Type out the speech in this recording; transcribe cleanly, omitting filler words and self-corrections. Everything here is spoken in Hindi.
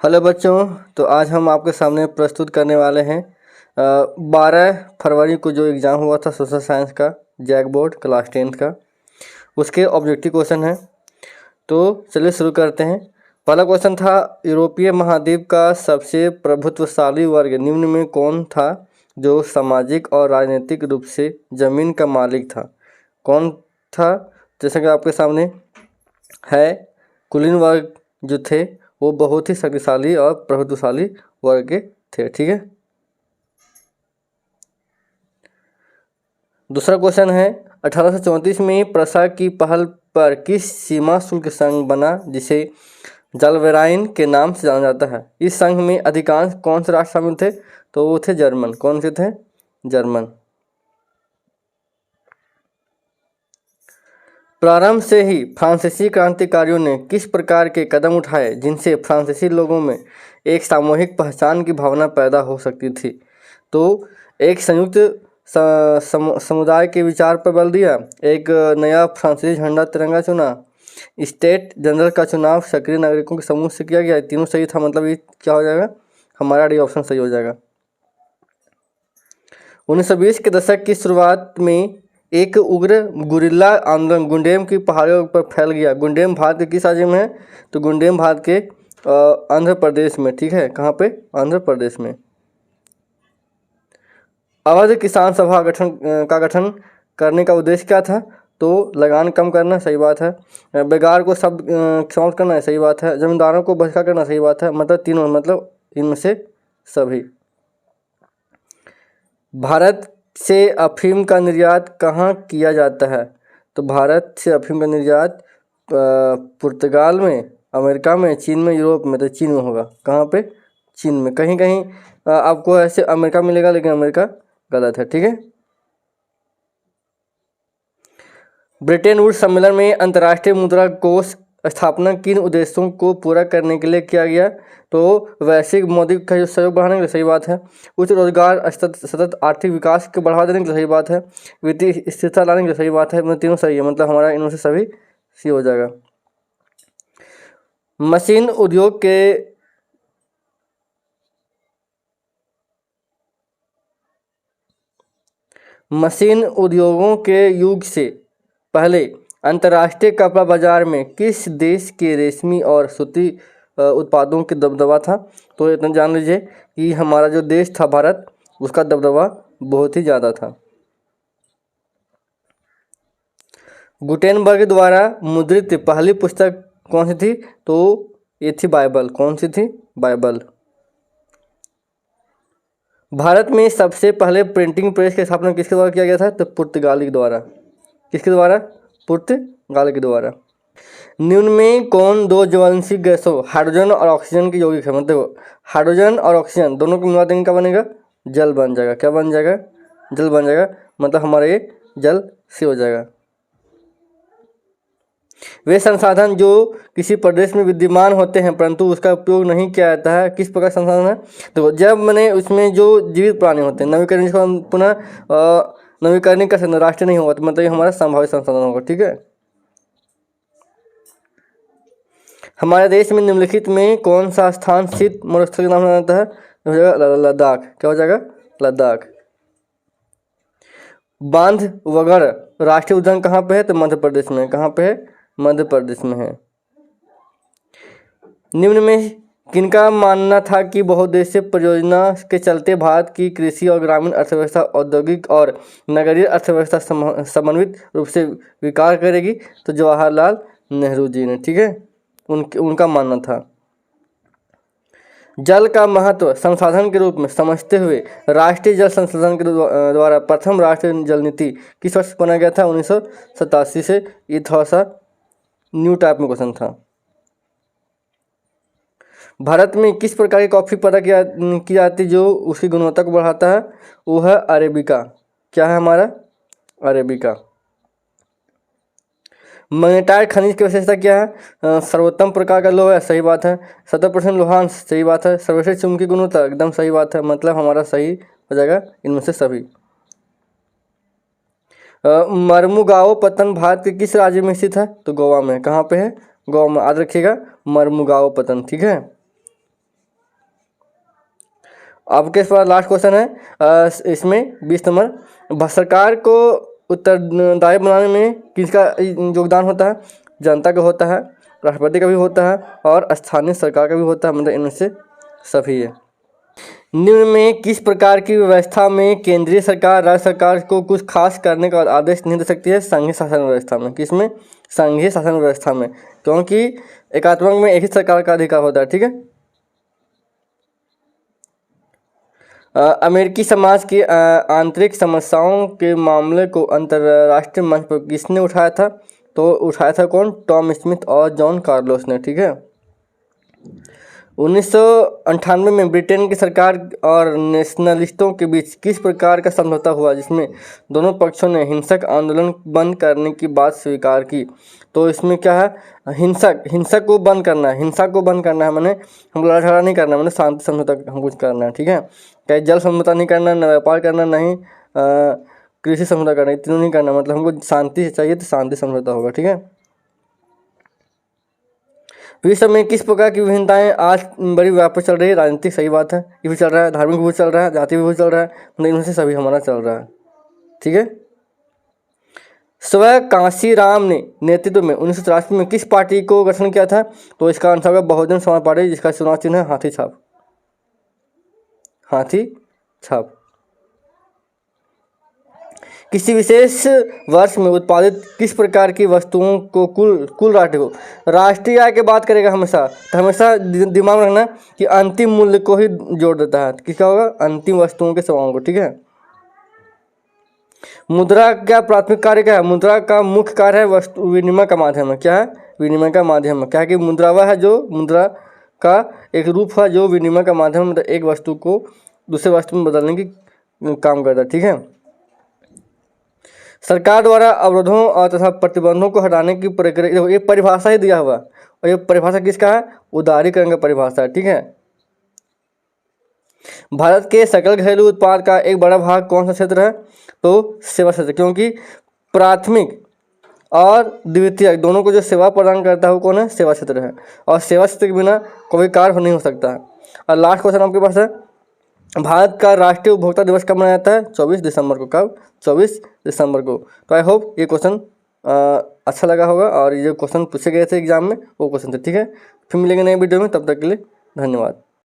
हेलो बच्चों, तो आज हम आपके सामने प्रस्तुत करने वाले हैं 12 फरवरी को जो एग्ज़ाम हुआ था सोशल साइंस का जैक बोर्ड क्लास 10th का, उसके ऑब्जेक्टिव क्वेश्चन हैं। तो चलिए शुरू करते हैं। पहला क्वेश्चन था, यूरोपीय महाद्वीप का सबसे प्रभुत्वशाली वर्ग निम्न में कौन था जो सामाजिक और राजनीतिक रूप से ज़मीन का मालिक था? कौन था? जैसा कि आपके सामने है, कुलीन वर्ग जो थे वो बहुत ही शक्तिशाली और प्रभुत्वशाली वर्ग के थे। ठीक है। दूसरा क्वेश्चन है, 1834 में प्रसा की पहल पर किस सीमा शुल्क संघ बना जिसे जलवेराइन के नाम से जाना जाता है? इस संघ में अधिकांश कौन से राष्ट्र शामिल थे? तो वो थे जर्मन। कौन से थे? जर्मन। प्रारंभ से ही फ्रांसीसी क्रांतिकारियों ने किस प्रकार के कदम उठाए जिनसे फ्रांसीसी लोगों में एक सामूहिक पहचान की भावना पैदा हो सकती थी? तो एक संयुक्त समुदाय के विचार पर बल दिया, एक नया फ्रांसीसी झंडा तिरंगा चुना, स्टेट जनरल का चुनाव सक्रिय नागरिकों के समूह से किया गया। तीनों सही था, मतलब ये क्या हो जाएगा? हमारा डी ऑप्शन सही हो जाएगा। 1920 के दशक की शुरुआत में एक उग्र गुरिल्ला आंदोलन गुंडेम की पहाड़ियों पर फैल गया। गुंडेम भारत के किस राज्य में है? तो गुंडेम भारत के आंध्र प्रदेश में। ठीक है, कहाँ पे? आंध्र प्रदेश में। अवध किसान सभा का गठन करने का उद्देश्य क्या था? तो लगान कम करना, सही बात है। बेगार को सब समाप्त करना, सही बात है। जमींदारों को बहिष्कार करना, सही बात है। मतलब तीनों, मतलब इनमें से सभी। भारत से अफीम का निर्यात कहाँ किया जाता है? तो भारत से अफीम का निर्यात पुर्तगाल में, अमेरिका में, चीन में, यूरोप में। तो चीन में होगा। कहाँ पे? चीन में। कहीं कहीं आपको ऐसे अमेरिका मिलेगा, लेकिन अमेरिका गलत है। ठीक है। ब्रिटेन वुड्स सम्मेलन में अंतर्राष्ट्रीय मुद्रा कोष स्थापना किन उद्देश्यों को पूरा करने के लिए किया गया? तो वैश्विक मौद्रिक का जो सहयोग बढ़ाने के लिए, सही बात है। उच्च रोजगार, सतत आर्थिक विकास को बढ़ावा देने के लिए, सही बात है। वित्तीय स्थिरता लाने के लिए, सही बात है। मतलब तीनों सही है, मतलब हमारा इनमें से सभी सी हो जाएगा। मशीन उद्योगों के युग से पहले अंतर्राष्ट्रीय कपड़ा बाजार में किस देश के रेशमी और सूती उत्पादों के दबदबा था? तो इतना जान लीजिए कि हमारा जो देश था भारत, उसका दबदबा बहुत ही ज़्यादा था। गुटेनबर्ग द्वारा मुद्रित पहली पुस्तक कौन सी थी? तो ये थी बाइबल। कौन सी थी? बाइबल। भारत में सबसे पहले प्रिंटिंग प्रेस की स्थापना किसके द्वारा किया गया था? तो पुर्तगाली के द्वारा। किसके द्वारा? पुर्तगाल के द्वारा। निम्न में कौन दो ज्वलनशील गैसों हाइड्रोजन और ऑक्सीजन के यौगिक है? मतलब हाइड्रोजन और ऑक्सीजन दोनों को मिला देंगे, क्या बनेगा? जल बन जाएगा। क्या बन जाएगा? जल बन जाएगा। मतलब हमारा ये जल से हो जाएगा। वे संसाधन जो किसी प्रदेश में विद्यमान होते हैं परंतु उसका उपयोग नहीं किया जाता है, किस प्रकार संसाधन है? तो जब मैंने उसमें जो जीवित प्राणी होते हैं, नवीकरण, जिसको हम पुनः नवीकरण कर सकते, राष्ट्रीय नहीं होगा, तो मतलब ये हमारा संभावित संसाधन होगा। ठीक है। हमारे देश में निम्नलिखित में कौन सा स्थान स्थित मरुस्थल के नाम से जाना जाता है? हो जाएगा लद्दाख। क्या हो जाएगा? लद्दाख। बांधवगढ़ राष्ट्रीय उद्यान कहाँ पे है? तो मध्य प्रदेश में। कहाँ पे है? मध्य प्रदेश में है। निम्न में किनका मानना था कि बहुउद्देशीय परियोजना के चलते भारत की कृषि और ग्रामीण अर्थव्यवस्था औद्योगिक और नगरीय अर्थव्यवस्था समन्वित रूप से विकास करेगी? तो जवाहरलाल नेहरू जी ने। ठीक है, उनका मानना था। जल का महत्व संसाधन के रूप में समझते हुए राष्ट्रीय जल संसाधन के द्वारा प्रथम राष्ट्रीय जल नीति किस वर्ष बनाया गया था? 1987 से। ये थोड़ा सा न्यू टाइप में क्वेश्चन था। भारत में किस प्रकार की कॉफ़ी पैदा की जाती जो उसकी गुणवत्ता को बढ़ाता है? वो है अरेबिका। क्या है हमारा? अरेबिका। मैग्नेटाइट खनिज की विशेषता क्या है? सर्वोत्तम प्रकार का लोहा है, सही बात है। 70% लोहांश, सही बात है। सर्वश्रेष्ठ चुंबकीय गुणवत्ता, एकदम सही बात है। मतलब हमारा सही हो जाएगा इनमें से सभी। मर्मुगाओ पतन भारत के किस राज्य में स्थित है? तो गोवा में। कहाँ पे है? गोवा में। याद रखिएगा, मर्मुगाओ पतन। ठीक है। आपके पास लास्ट क्वेश्चन है इसमें 20 नंबर, सरकार को उत्तरदायी बनाने में किसका योगदान होता है? जनता का होता है, राष्ट्रपति का भी होता है और स्थानीय सरकार का भी होता है, मतलब इनमें से सभी है। निम्न में किस प्रकार की व्यवस्था में केंद्रीय सरकार राज्य सरकार को कुछ खास करने का आदेश नहीं दे सकती है? संघीय शासन व्यवस्था में। किसमें? संघीय शासन व्यवस्था में, क्योंकि एकात्मक में एक ही सरकार का अधिकार होता है। ठीक है। अमेरिकी समाज की आंतरिक समस्याओं के मामले को अंतर्राष्ट्रीय मंच पर किसने उठाया था? तो उठाया था कौन? टॉम स्मिथ और जॉन कार्लोस ने। ठीक है। 1998 में ब्रिटेन की सरकार और नेशनलिस्टों के बीच किस प्रकार का समझौता हुआ जिसमें दोनों पक्षों ने हिंसक आंदोलन बंद करने की बात स्वीकार की? तो इसमें क्या है? हिंसक को बंद करना है, हिंसा को बंद करना है, मैंने हम लड़ा झगड़ा नहीं करना, मैंने शांति समझौता हम कुछ करना है। ठीक है। चाहे जल समझौता नहीं करना, न व्यापार करना, नहीं कृषि समझौता करना, तीनों नहीं करना, मतलब हमको शांति चाहिए तो शांति समझौता होगा। ठीक है। विश्व में किस प्रकार की विभिन्नताएं आज बड़ी व्यापक चल रही है? राजनीतिक, सही बात है, ये भी चल रहा है, धार्मिक भी चल रहा है, जाति भी चल रहा है, मतलब इनमें से सभी हमारा चल रहा है। ठीक है। स्वयं कांशीराम ने नेतृत्व में 1983 में किस पार्टी को गठन किया था? तो इसका आंसर होगा बहुजन समाज पार्टी, जिसका चुनाव चिन्ह है हाथी छाप। हाथी छाप। किसी विशेष वर्ष में उत्पादित किस प्रकार की वस्तुओं को कुल राष्ट्रीय आय की बात करेगा हमेशा, तो हमेशा दिमाग में रखना कि अंतिम मूल्य को ही जोड़ देता है। किसका होगा? अंतिम वस्तुओं के सेवाओं को। ठीक है। मुद्रा का प्राथमिक कार्य क्या है? मुद्रा का मुख्य कार्य है वस्तु विनिमय का माध्यम है। क्या है? विनिमय का माध्यम है। क्या है कि मुद्रा वह है जो मुद्रा का एक रूप है जो विनिमय का माध्यम, मतलब एक वस्तु को दूसरे वस्तु में बदलने की काम करता है। ठीक है। सरकार द्वारा अवरोधों और तथा प्रतिबंधों को हटाने की प्रक्रिया, ये परिभाषा ही दिया हुआ, और ये परिभाषा किसका है? उदारीकरण का परिभाषा है। ठीक है। भारत के सकल घरेलू उत्पाद का एक बड़ा भाग कौन सा क्षेत्र है? तो सेवा क्षेत्र, क्योंकि प्राथमिक और द्वितीयक दोनों को जो सेवा प्रदान करता है वो कौन है? सेवा क्षेत्र है, और सेवा क्षेत्र के बिना कोई कार्य नहीं हो सकता है। और लास्ट क्वेश्चन आपके पास है, भारत का राष्ट्रीय उपभोक्ता दिवस कब मनाया जाता है? 24 दिसंबर को। कब? 24 दिसंबर को। तो आई होप ये क्वेश्चन अच्छा लगा होगा, और ये जो क्वेश्चन पूछे गए थे एग्जाम में वो क्वेश्चन थे। ठीक है। फिर मिलेंगे नए वीडियो में, तब तक के लिए धन्यवाद।